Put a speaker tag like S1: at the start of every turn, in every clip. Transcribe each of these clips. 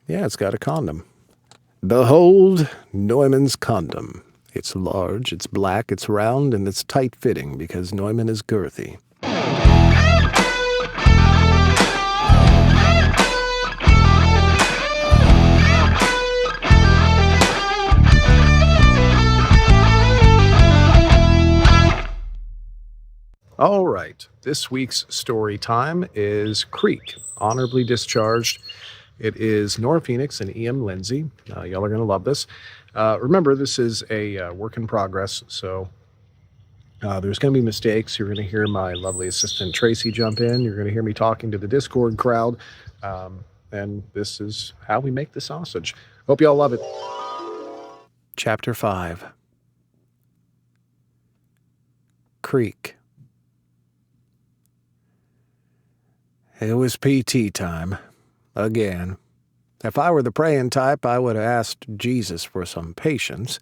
S1: Yeah, it's got a condom. Behold, Neumann's condom. It's large, it's black, it's round, and it's tight-fitting because Neumann is girthy. All right, this week's story time is Creek, Honorably Discharged. It is Nora Phoenix and Lindsey. Y'all are going to love this. Remember, this is a work in progress, so there's going to be mistakes. You're going to hear my lovely assistant Tracy jump in. You're going to hear me talking to the Discord crowd. And this is how we make the sausage. Hope y'all love it. Chapter 5. Creek. It was PT time. Again. If I were the praying type, I would have asked Jesus for some patience.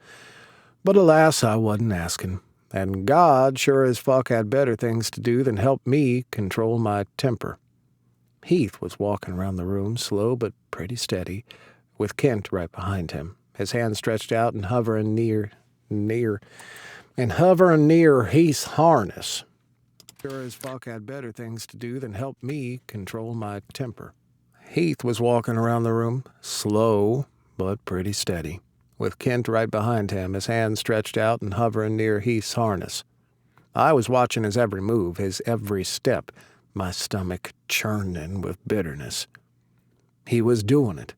S1: But alas, I wasn't asking. And God sure as fuck had better things to do than help me control my temper. Heath was walking around the room, slow but pretty steady, with Kent right behind him, his hand stretched out and hovering near Heath's harness. Sure as fuck had better things to do than help me control my temper. Heath was walking around the room, slow but pretty steady, with Kent right behind him, his hand stretched out and hovering near Heath's harness. I was watching his every move, his every step, my stomach churning with bitterness. He was doing it.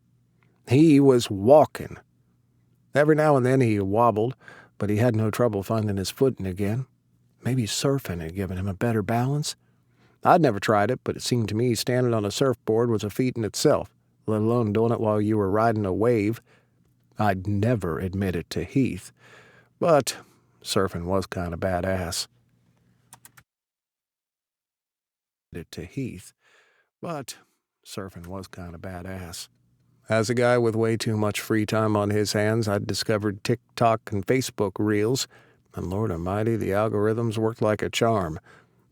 S1: He was walking. Every now and then he wobbled, but he had no trouble finding his footing again. Maybe surfing had given him a better balance. I'd never tried it, but it seemed to me standing on a surfboard was a feat in itself, let alone doing it while you were riding a wave. I'd never admit it to Heath, but surfing was kind of badass. As a guy with way too much free time on his hands, I'd discovered TikTok and Facebook Reels, and Lord Almighty, the algorithms worked like a charm.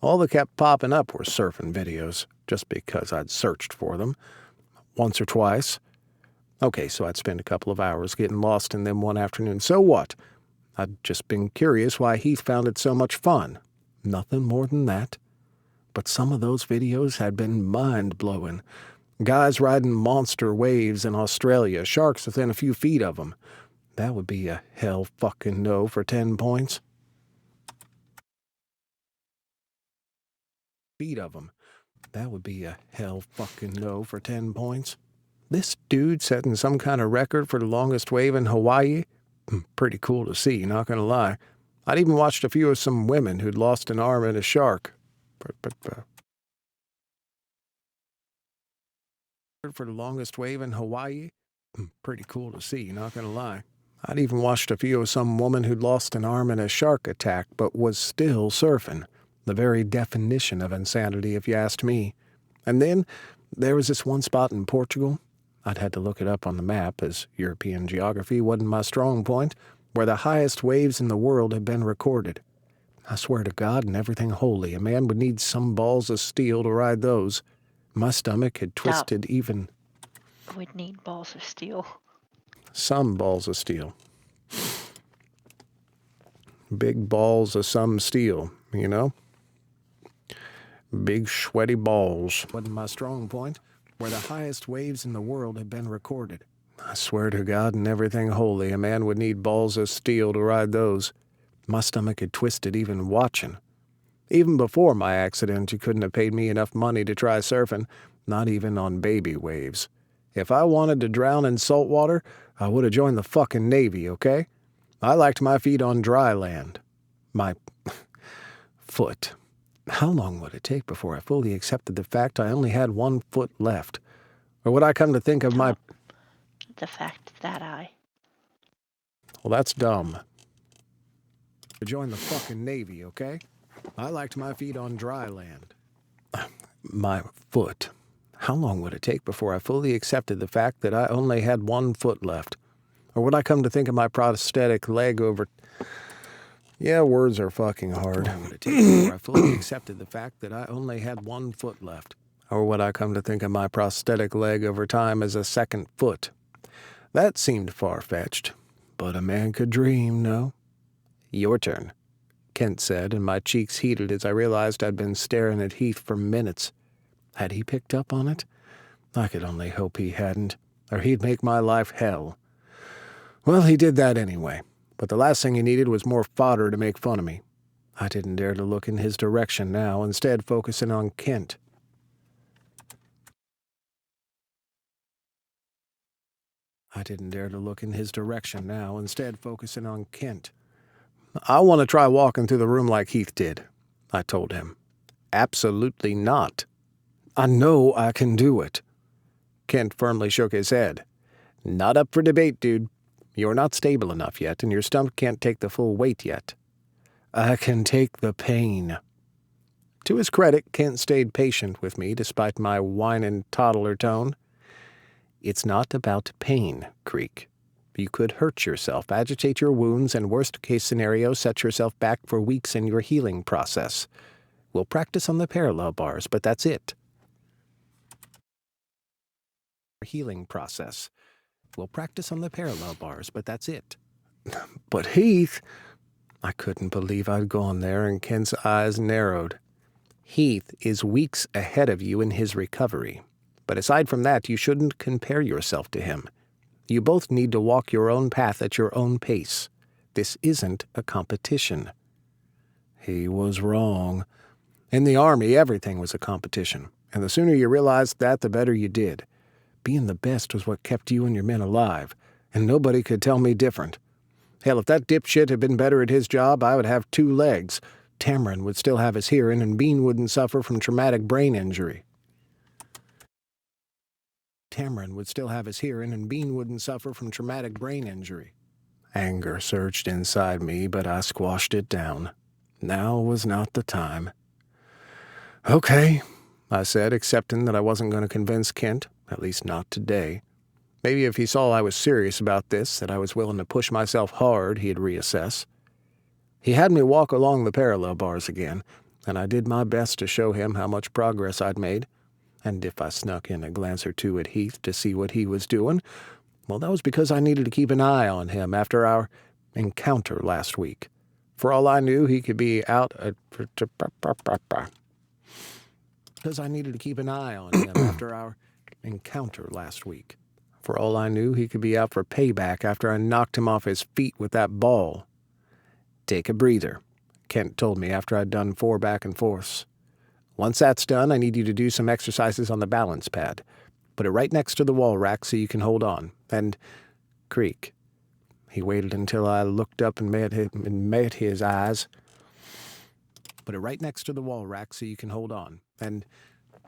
S1: All that kept popping up were surfing videos, just because I'd searched for them. Once or twice. Okay, so I'd spend a couple of hours getting lost in them one afternoon. So what? I'd just been curious why Heath found it so much fun. Nothing more than that. But some of those videos had been mind-blowing. Guys riding monster waves in Australia, sharks within a few feet of them. That would be a hell fucking no for 10 points. That would be a hell fucking no for 10 points. This dude setting some kind of record for the longest wave in Hawaii? Pretty cool to see, not gonna lie. I'd even watched a few of some women who'd lost an arm in a shark. For the longest wave in Hawaii? Pretty cool to see, not gonna lie. I'd even watched a few of some woman who'd lost an arm in a shark attack but was still surfing. The very definition of insanity, if you asked me. And then there was this one spot in Portugal. I'd had to look it up on the map, as European geography wasn't my strong point, where the highest waves in the world had been recorded. I swear to God and everything holy, a man would need some balls of steel to ride those. My stomach had twisted even...
S2: Would need balls of steel.
S1: Some balls of steel. Big balls of some steel, you know? Big sweaty balls. Wasn't my strong point, where the highest waves in the world had been recorded. I swear to God and everything holy, a man would need balls of steel to ride those. My stomach had twisted even watching. Even before my accident, you couldn't have paid me enough money to try surfing, not even on baby waves. If I wanted to drown in salt water, I would have joined the fucking Navy, okay? I liked my feet on dry land. My foot. How long would it take before I fully accepted the fact I only had 1 foot left? Or would I come to think of my...
S2: The fact that I...
S1: Well, that's dumb. To join the fucking Navy, okay? I liked my feet on dry land. My foot. How long would it take before I fully accepted the fact that I only had 1 foot left? Or would I come to think of my prosthetic leg over... Yeah, words are fucking hard. How long would it take before I fully accepted the fact that I only had 1 foot left? Or would I come to think of my prosthetic leg over time as a second foot? That seemed far-fetched, but a man could dream, no? Your turn, Kent said, and my cheeks heated as I realized I'd been staring at Heath for minutes. Had he picked up on it? I could only hope he hadn't, or he'd make my life hell. Well, he did that anyway, but the last thing he needed was more fodder to make fun of me. I didn't dare to look in his direction now, instead focusing on Kent. I want to try walking through the room like Heath did, I told him. Absolutely not. I know I can do it. Kent firmly shook his head. Not up for debate, dude. You're not stable enough yet, and your stomach can't take the full weight yet. I can take the pain. To his credit, Kent stayed patient with me despite my whining toddler tone. It's not about pain, Creek. You could hurt yourself, agitate your wounds, and worst-case scenario, set yourself back for weeks in your healing process. We'll practice on the parallel bars, but that's it. But Heath... I couldn't believe I'd gone there, and Kent's eyes narrowed. Heath is weeks ahead of you in his recovery. But aside from that, you shouldn't compare yourself to him. You both need to walk your own path at your own pace. This isn't a competition. He was wrong. In the Army, everything was a competition, and the sooner you realized that, the better you did. Being the best was what kept you and your men alive, and nobody could tell me different. Hell, if that dipshit had been better at his job, I would have 2 legs. Cameron would still have his hearing, and Bean wouldn't suffer from traumatic brain injury. Anger surged inside me, but I squashed it down. Now was not the time. Okay, I said, accepting that I wasn't going to convince Kent, at least not today. Maybe if he saw I was serious about this, that I was willing to push myself hard, he'd reassess. He had me walk along the parallel bars again, and I did my best to show him how much progress I'd made. And if I snuck in a glance or two at Heath to see what he was doing, well, that was because I needed to keep an eye on him after our encounter last week. For all I knew, he could be out at... For all I knew, he could be out for payback after I knocked him off his feet with that ball. Take a breather, Kent told me after I'd done 4 back and forths. Once that's done, I need you to do some exercises on the balance pad. Put it right next to the wall rack so you can hold on. And, Creek. He waited until I looked up and met his eyes. Put it right next to the wall rack so you can hold on. And,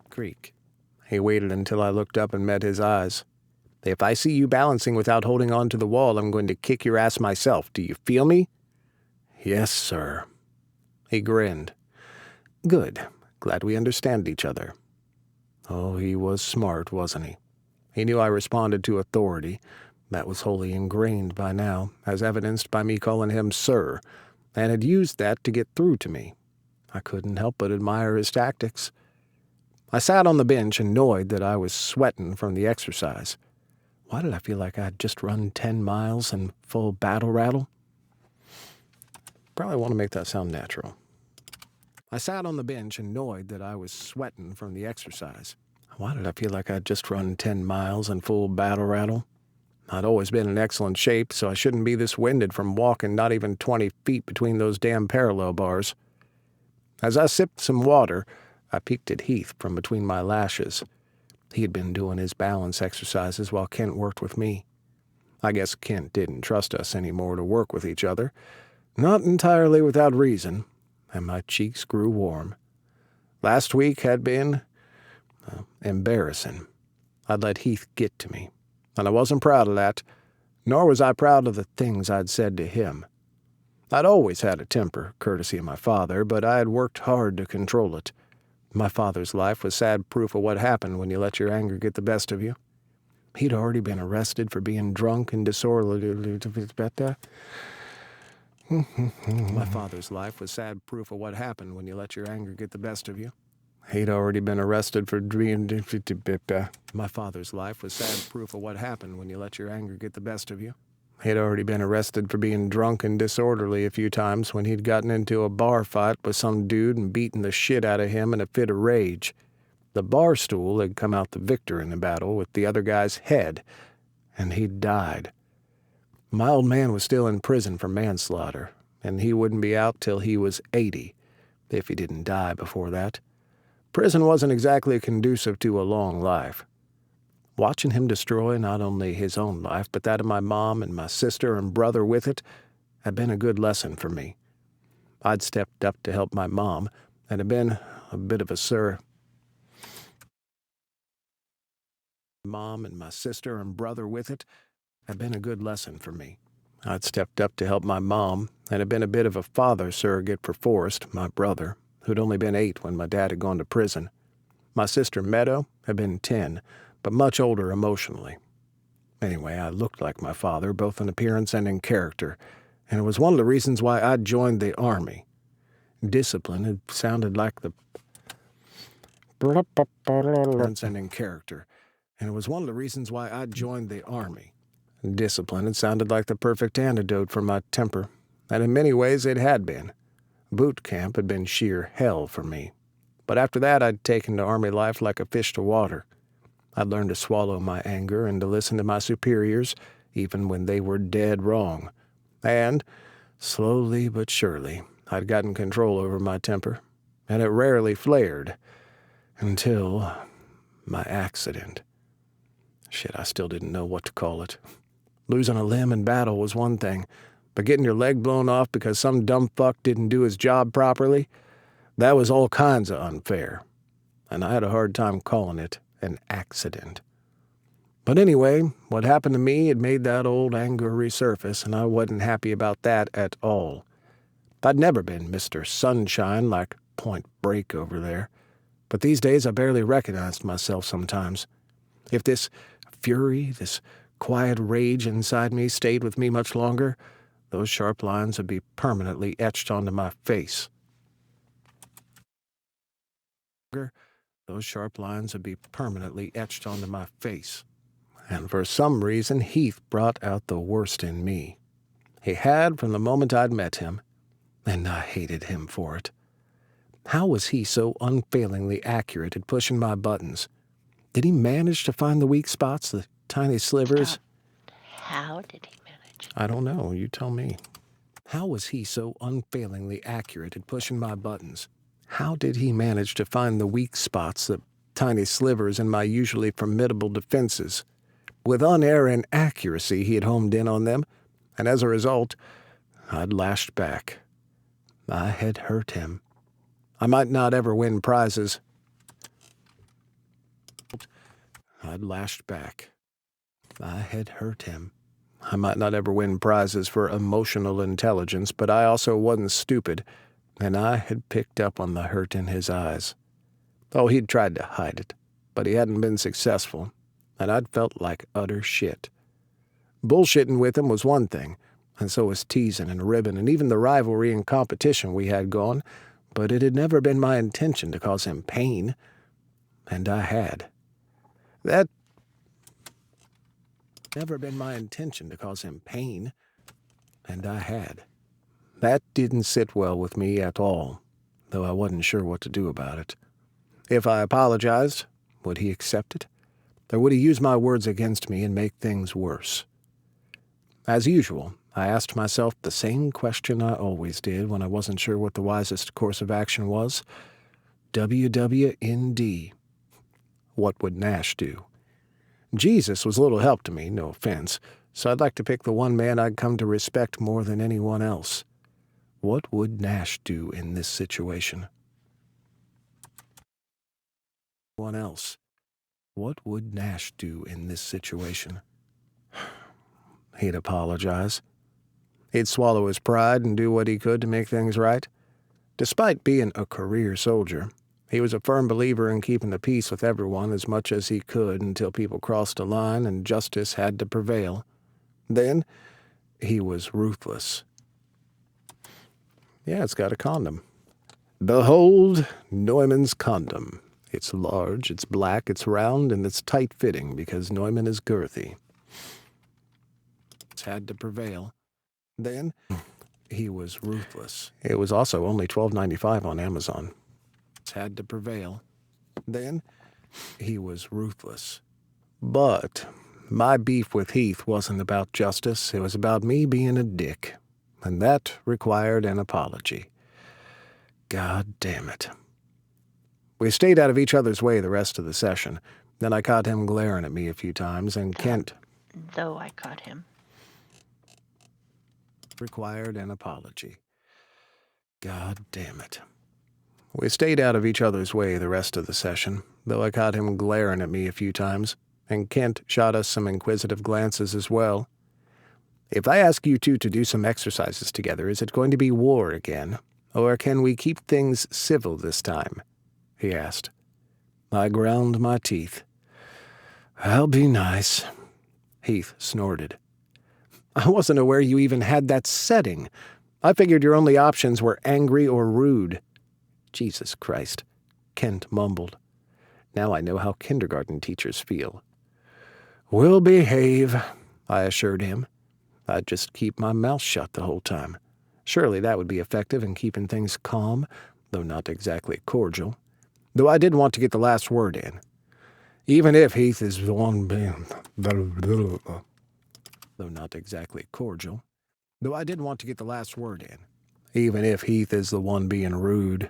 S1: Creek. He waited until I looked up and met his eyes. If I see you balancing without holding on to the wall, I'm going to kick your ass myself. Do you feel me? Yes, sir. He grinned. Good. Glad we understand each other. Oh, he was smart, wasn't he? He knew I responded to authority. That was wholly ingrained by now, as evidenced by me calling him sir, and had used that to get through to me. I couldn't help but admire his tactics. I sat on the bench, annoyed that I was sweating from the exercise. Why did I feel like I'd just run 10 miles in full battle rattle? Probably want to make that sound natural. I sat on the bench, annoyed that I was sweating from the exercise. Why did I feel like I'd just run 10 miles in full battle rattle? I'd always been in excellent shape, so I shouldn't be this winded from walking not even 20 feet between those damn parallel bars. As I sipped some water, I peeked at Heath from between my lashes. He had been doing his balance exercises while Kent worked with me. I guess Kent didn't trust us anymore to work with each other, not entirely without reason, and my cheeks grew warm. Last week had been embarrassing. I'd let Heath get to me, and I wasn't proud of that, nor was I proud of the things I'd said to him. I'd always had a temper, courtesy of my father, but I had worked hard to control it. My father's life was sad proof of what happened when you let your anger get the best of you. He'd already been arrested for being drunk and disorderly. My father's life was sad proof of what happened when you let your anger get the best of you. He'd already been arrested for being... My father's life was sad proof of what happened when you let your anger get the best of you. He'd already been arrested for being drunk and disorderly a few times when he'd gotten into a bar fight with some dude and beaten the shit out of him in a fit of rage. The bar stool had come out the victor in the battle with the other guy's head, and he'd died. My old man was still in prison for manslaughter, and he wouldn't be out till he was 80, if he didn't die before that. Prison wasn't exactly conducive to a long life. Watching him destroy not only his own life, but that of my mom and my sister and brother with it, had been a good lesson for me. I'd stepped up to help my mom, and had been a bit of a sir. Mom and my sister and brother with it, had been a good lesson for me. I'd stepped up to help my mom, and had been a bit of a father surrogate for Forrest, my brother, who'd only been 8 when my dad had gone to prison. My sister Meadow had been 10, but much older emotionally. Anyway, I looked like my father, both in appearance and in character, and it was one of the reasons why I'd joined the Army. Discipline had sounded like the... and in character, and it was one of the reasons why I'd joined the Army. Discipline had sounded like the perfect antidote for my temper, and in many ways it had been. Boot camp had been sheer hell for me. But after that, I'd taken to Army life like a fish to water. I'd learned to swallow my anger and to listen to my superiors, even when they were dead wrong. And, slowly but surely, I'd gotten control over my temper, and it rarely flared. Until my accident. Shit, I still didn't know what to call it. Losing a limb in battle was one thing, but getting your leg blown off because some dumb fuck didn't do his job properly, that was all kinds of unfair. And I had a hard time calling it an accident. But anyway, what happened to me had made that old anger resurface, and I wasn't happy about that at all. I'd never been Mr. Sunshine like Point Break over there, but these days I barely recognized myself sometimes. If this fury, this quiet rage inside me stayed with me much longer, those sharp lines would be permanently etched onto my face. Those sharp lines would be permanently etched onto my face. And for some reason, Heath brought out the worst in me. He had from the moment I'd met him, and I hated him for it. How was he so unfailingly accurate at pushing my buttons? Did he manage to find the weak spots, the tiny slivers?
S2: How did he manage?
S1: I don't know. You tell me. How was he so unfailingly accurate at pushing my buttons? How did he manage to find the weak spots, the tiny slivers in my usually formidable defenses? With unerring accuracy, he had homed in on them, and as a result, I'd lashed back. I had hurt him. I might not ever win prizes. I'd lashed back. I had hurt him. I might not ever win prizes for emotional intelligence, but I also wasn't stupid, and I had picked up on the hurt in his eyes. Oh, he'd tried to hide it, but he hadn't been successful, and I'd felt like utter shit. Bullshitting with him was one thing, and so was teasing and ribbing, and even the rivalry and competition we had going, but it had never been my intention to cause him pain, and I had. That never been my intention to cause him pain, and I had. That didn't sit well with me at all, though I wasn't sure what to do about it. If I apologized, would he accept it? Or would he use my words against me and make things worse? As usual, I asked myself the same question I always did when I wasn't sure what the wisest course of action was. WWND. What would Nash do? Jesus was little help to me, no offense, so I'd like to pick the one man I'd come to respect more than anyone else. What would Nash do in this situation? What would Nash do in this situation? He'd apologize. He'd swallow his pride and do what he could to make things right. Despite being a career soldier, he was a firm believer in keeping the peace with everyone as much as he could until people crossed a line and justice had to prevail. Then, he was ruthless. Yeah, it's got a condom. Behold Neumann's condom. It's large, it's black, it's round, and it's tight-fitting because Neumann is girthy. It's had to prevail. Then he was ruthless. It was also only $12.95 on Amazon. It's had to prevail. Then he was ruthless. But my beef with Heath wasn't about justice. It was about me being a dick. And that required an apology. God damn it. We stayed out of each other's way the rest of the session. Then I caught him glaring at me a few times, and Kent...
S2: Though I caught him.
S1: Required an apology. God damn it. We stayed out of each other's way the rest of the session, though I caught him glaring at me a few times, and Kent shot us some inquisitive glances as well. If I ask you two to do some exercises together, is it going to be war again? Or can we keep things civil this time? He asked. I ground my teeth. I'll be nice. Heath snorted. I wasn't aware you even had that setting. I figured your only options were angry or rude. Jesus Christ, Kent mumbled. Now I know how kindergarten teachers feel. We'll behave, I assured him. I'd just keep my mouth shut the whole time. Surely that would be effective in keeping things calm, though not exactly cordial. Though I did want to get the last word in. Even if Heath is the one being... Though not exactly cordial. Though I did want to get the last word in. Even if Heath is the one being rude.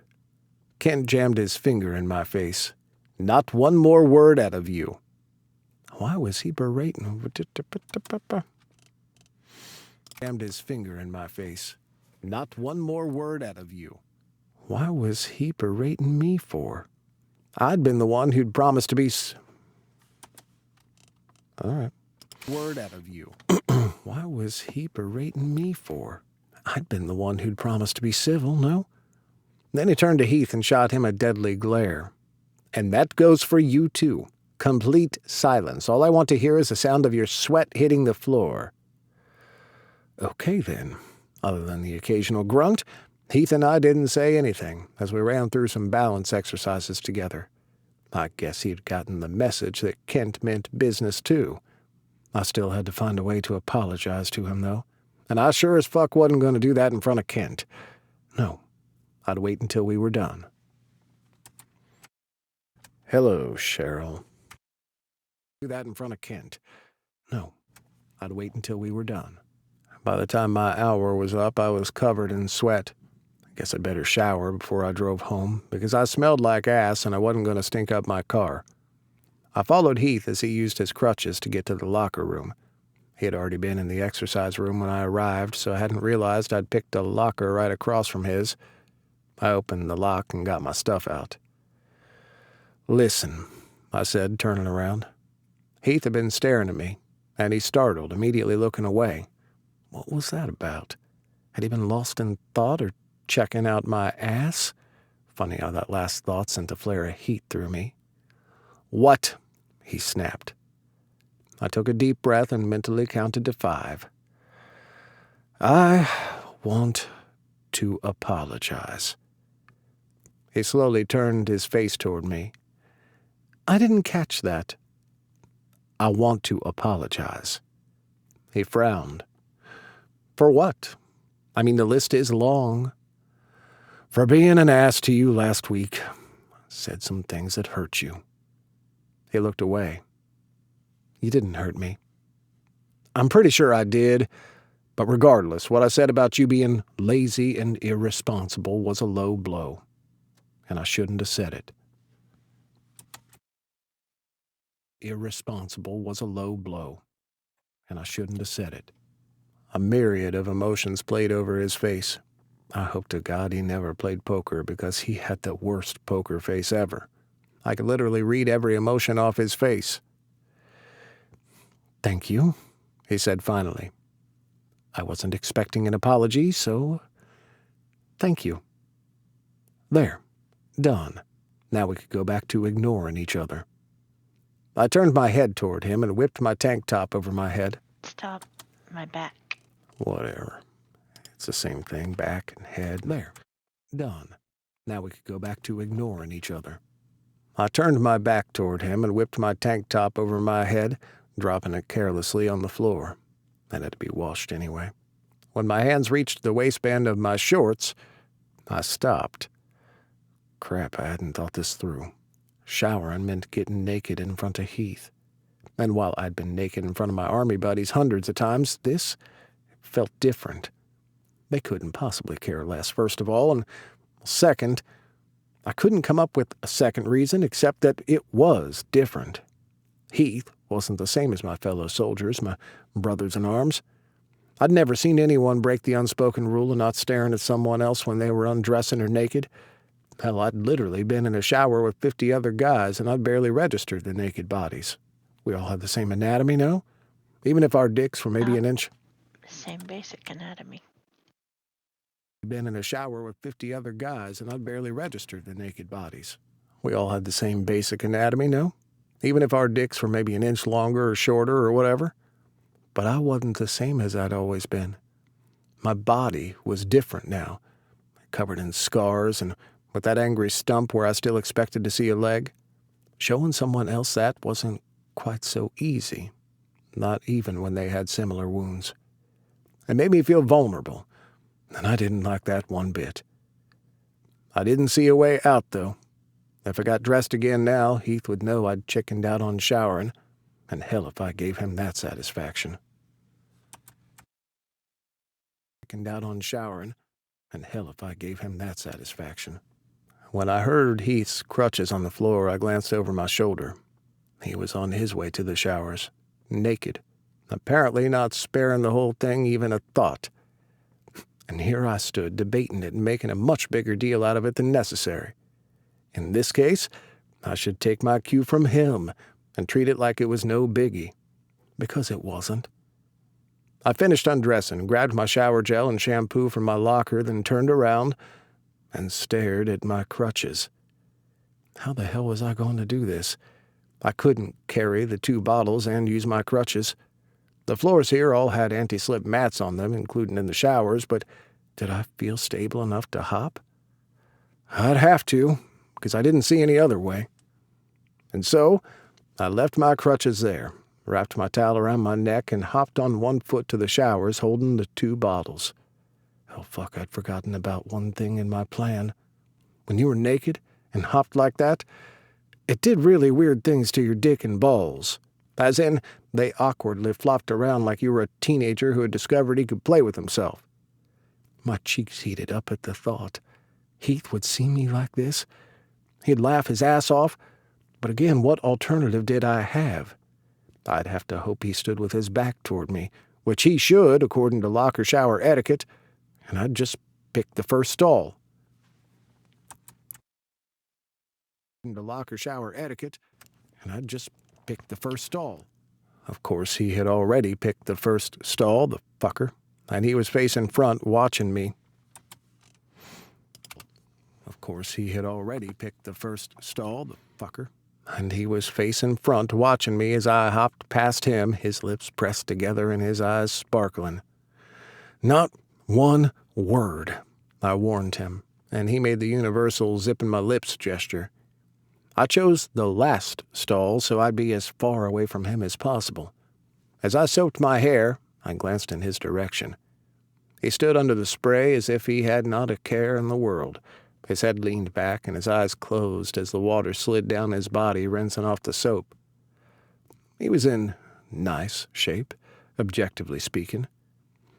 S1: Kent jammed his finger in my face. Not one more word out of you. Why was he berating? Jammed his finger in my face. Not one more word out of you. Why was he berating me for? I'd been the one who'd promised to be... All right. Word out of you. Why was he berating me for? I'd been the one who'd promised to be civil, no? Then he turned to Heath and shot him a deadly glare. And that goes for you, too. Complete silence. All I want to hear is the sound of your sweat hitting the floor. Okay, then. Other than the occasional grunt, Heath and I didn't say anything as we ran through some balance exercises together. I guess he'd gotten the message that Kent meant business, too. I still had to find a way to apologize to him, though. And I sure as fuck wasn't going to do that in front of Kent. No. I'd wait until we were done. Hello, Cheryl. Do that in front of Kent. No. I'd wait until we were done. By the time my hour was up, I was covered in sweat. I guess I'd better shower before I drove home, because I smelled like ass and I wasn't going to stink up my car. I followed Heath as he used his crutches to get to the locker room. He had already been in the exercise room when I arrived, so I hadn't realized I'd picked a locker right across from his. I opened the lock and got my stuff out. Listen, I said, turning around. Heath had been staring at me, and he startled, immediately looking away. What was that about? Had he been lost in thought or checking out my ass? Funny how that last thought sent a flare of heat through me. What? He snapped. I took a deep breath and mentally counted to 5. I want to apologize. He slowly turned his face toward me. I didn't catch that. I want to apologize. He frowned. For what? I mean, the list is long. For being an ass to you last week. Said some things that hurt you. He looked away. You didn't hurt me. I'm pretty sure I did, but regardless, what I said about you being lazy and irresponsible was a low blow, and I shouldn't have said it. Irresponsible was a low blow, and I shouldn't have said it. A myriad of emotions played over his face. I hope to God he never played poker, because he had the worst poker face ever. I could literally read every emotion off his face. Thank you, he said finally. I wasn't expecting an apology, so thank you. There, done. Now we could go back to ignoring each other. I turned my head toward him and whipped my tank top over my head.
S2: Stop. My back.
S1: Whatever. It's the same thing, back and head. There, done. Now we could go back to ignoring each other. I turned my back toward him and whipped my tank top over my head, dropping it carelessly on the floor. It had to be washed anyway. When my hands reached the waistband of my shorts, I stopped. Crap, I hadn't thought this through. Showering meant getting naked in front of Heath. And while I'd been naked in front of my army buddies hundreds of times, this felt different. They couldn't possibly care less, first of all, and second, I couldn't come up with a second reason except that it was different. Heath wasn't the same as my fellow soldiers, my brothers in arms. I'd never seen anyone break the unspoken rule of not staring at someone else when they were undressing or naked. Hell, I'd literally been in a shower with 50 other guys, and I'd barely registered the naked bodies. We all had the same anatomy, no? Even if our dicks were maybe an inch.
S2: Same basic anatomy.
S1: I'd been in a shower with 50 other guys, and I'd barely registered the naked bodies. We all had the same basic anatomy, no? Even if our dicks were maybe an inch longer or shorter or whatever. But I wasn't the same as I'd always been. My body was different now, covered in scars and with that angry stump where I still expected to see a leg. Showing someone else that wasn't quite so easy, not even when they had similar wounds. It made me feel vulnerable, and I didn't like that one bit. I didn't see a way out, though. If I got dressed again now, Heath would know I'd chickened out on showering, and hell if I gave him that satisfaction. Chickened out on showering, and hell if I gave him that satisfaction. When I heard Heath's crutches on the floor, I glanced over my shoulder. He was on his way to the showers, naked, apparently not sparing the whole thing even a thought. And here I stood, debating it and making a much bigger deal out of it than necessary. In this case, I should take my cue from him and treat it like it was no biggie, because it wasn't. I finished undressing, grabbed my shower gel and shampoo from my locker, then turned around and stared at my crutches. How the hell was I going to do this? I couldn't carry the 2 bottles and use my crutches. The floors here all had anti-slip mats on them, including in the showers, but did I feel stable enough to hop? I'd have to, because I didn't see any other way. And so I left my crutches there, wrapped my towel around my neck, and hopped on one foot to the showers, holding the 2 bottles. Oh, fuck, I'd forgotten about one thing in my plan. When you were naked and hopped like that, it did really weird things to your dick and balls. As in, they awkwardly flopped around like you were a teenager who had discovered he could play with himself. My cheeks heated up at the thought. Heath would see me like this? He'd laugh his ass off, but again, what alternative did I have? I'd have to hope he stood with his back toward me, which he should, according to locker shower etiquette, and I'd just pick the first stall. According to locker shower etiquette, and I'd just pick the first stall. Of course, he had already picked the first stall, the fucker, and he was facing front watching me. Of course, he had already picked the first stall, the fucker, and he was facing front watching me as I hopped past him, his lips pressed together and his eyes sparkling. Not one word, I warned him, and he made the universal zipping my lips gesture. I chose the last stall so I'd be as far away from him as possible. As I soaked my hair, I glanced in his direction. He stood under the spray as if he had not a care in the world. His head leaned back and his eyes closed as the water slid down his body, rinsing off the soap. He was in nice shape, objectively speaking.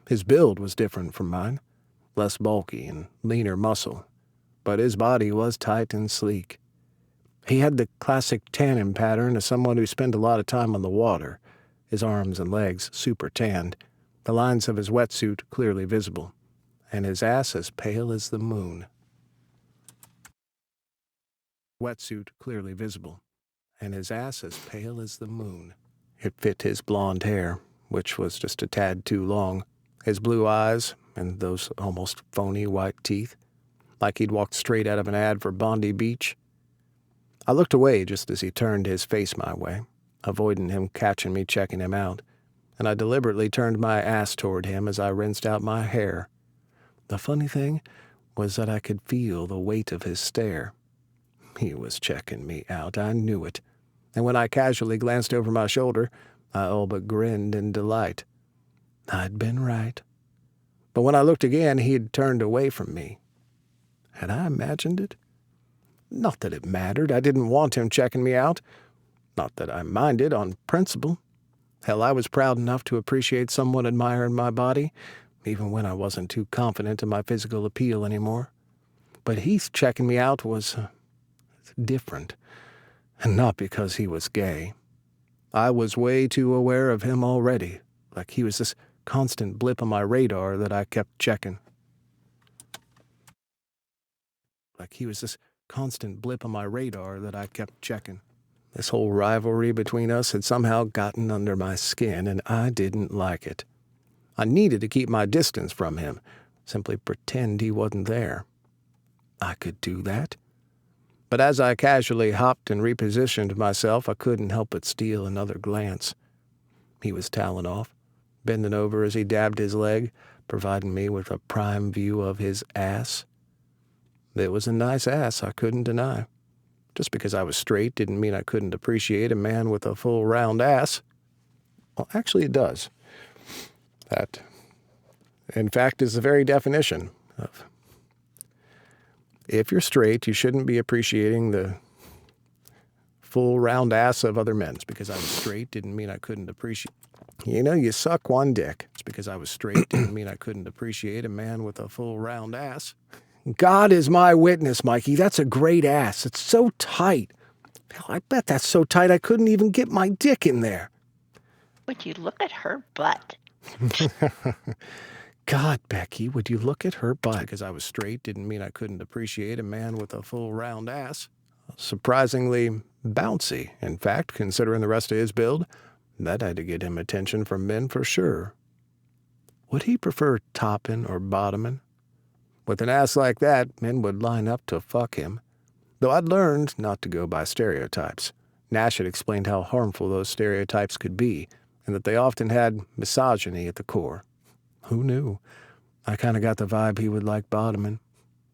S1: His build was different from mine, less bulky and leaner muscle, but his body was tight and sleek. He had the classic tanning pattern of someone who spent a lot of time on the water, his arms and legs super tanned, the lines of his wetsuit clearly visible, and his ass as pale as the moon. Wetsuit clearly visible, and his ass as pale as the moon. It fit his blonde hair, which was just a tad too long, his blue eyes, and those almost phony white teeth, like he'd walked straight out of an ad for Bondi Beach. I looked away just as he turned his face my way, avoiding him catching me checking him out, and I deliberately turned my ass toward him as I rinsed out my hair. The funny thing was that I could feel the weight of his stare. He was checking me out, I knew it. And when I casually glanced over my shoulder, I all but grinned in delight. I'd been right. But when I looked again, he had turned away from me. Had I imagined it? Not that it mattered. I didn't want him checking me out. Not that I minded on principle. Hell, I was proud enough to appreciate someone admiring my body, even when I wasn't too confident in my physical appeal anymore. But Heath checking me out was different, and not because he was gay. I was way too aware of him already, like he was this constant blip on my radar that I kept checking. This whole rivalry between us had somehow gotten under my skin, and I didn't like it. I needed to keep my distance from him, simply pretend he wasn't there. I could do that. But as I casually hopped and repositioned myself, I couldn't help but steal another glance. He was toweling off, bending over as he dabbed his leg, providing me with a prime view of his ass. It was a nice ass, I couldn't deny. Just because I was straight didn't mean I couldn't appreciate a man with a full round ass. Well, actually it does. That, in fact, is the very definition of... If you're straight, you shouldn't be appreciating the full round ass of other men. It's because I was straight didn't mean I couldn't appreciate... you suck one dick. It's because I was straight didn't mean I couldn't appreciate a man with a full round ass. God is my witness, Mikey. That's a great ass. It's so tight. Hell, I bet that's so tight I couldn't even get my dick in there.
S2: Would you look at her butt?
S1: God, Becky, would you look at her butt? Because I was straight didn't mean I couldn't appreciate a man with a full round ass. Surprisingly bouncy, in fact, considering the rest of his build. That had to get him attention from men for sure. Would he prefer topping or bottoming? With an ass like that, men would line up to fuck him. Though I'd learned not to go by stereotypes. Nash had explained how harmful those stereotypes could be, and that they often had misogyny at the core. Who knew? I kind of got the vibe he would like bottoming.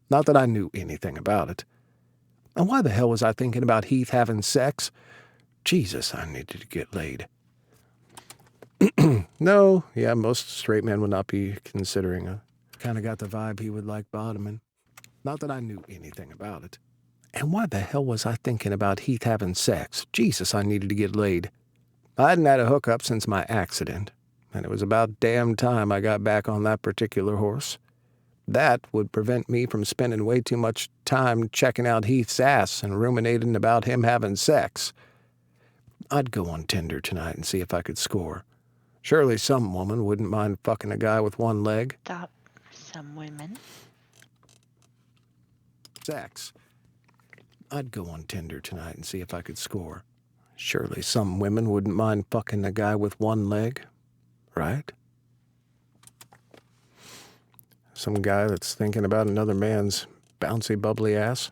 S1: Not that I knew anything about it. And why the hell was I thinking about Heath having sex? Jesus, I needed to get laid. No, yeah, most straight men would not be considering a... Kind of got the vibe he would like bottoming. Not that I knew anything about it. And why the hell was I thinking about Heath having sex? Jesus, I needed to get laid. I hadn't had a hookup since my accident, and it was about damn time I got back on that particular horse. That would prevent me from spending way too much time checking out Heath's ass and ruminating about him having sex. I'd go on Tinder tonight and see if I could score. Surely some woman wouldn't mind fucking a guy with one leg.
S2: Stop. Some women.
S1: Sex. I'd go on Tinder tonight and see if I could score. Surely some women wouldn't mind fucking a guy with one leg, right? Some guy that's thinking about another man's bouncy, bubbly ass.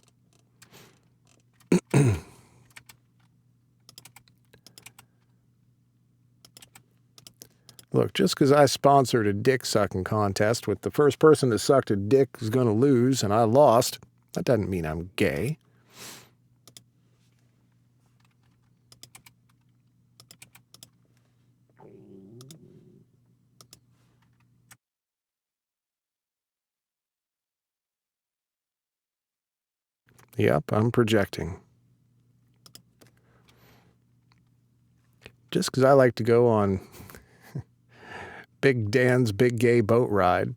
S1: Look, just because I sponsored a dick-sucking contest with the first person that sucked a dick is going to lose and I lost, that doesn't mean I'm gay. Yep, I'm projecting. Just because I like to go on Big Dan's big gay boat ride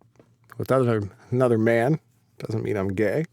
S1: with another man doesn't mean I'm gay.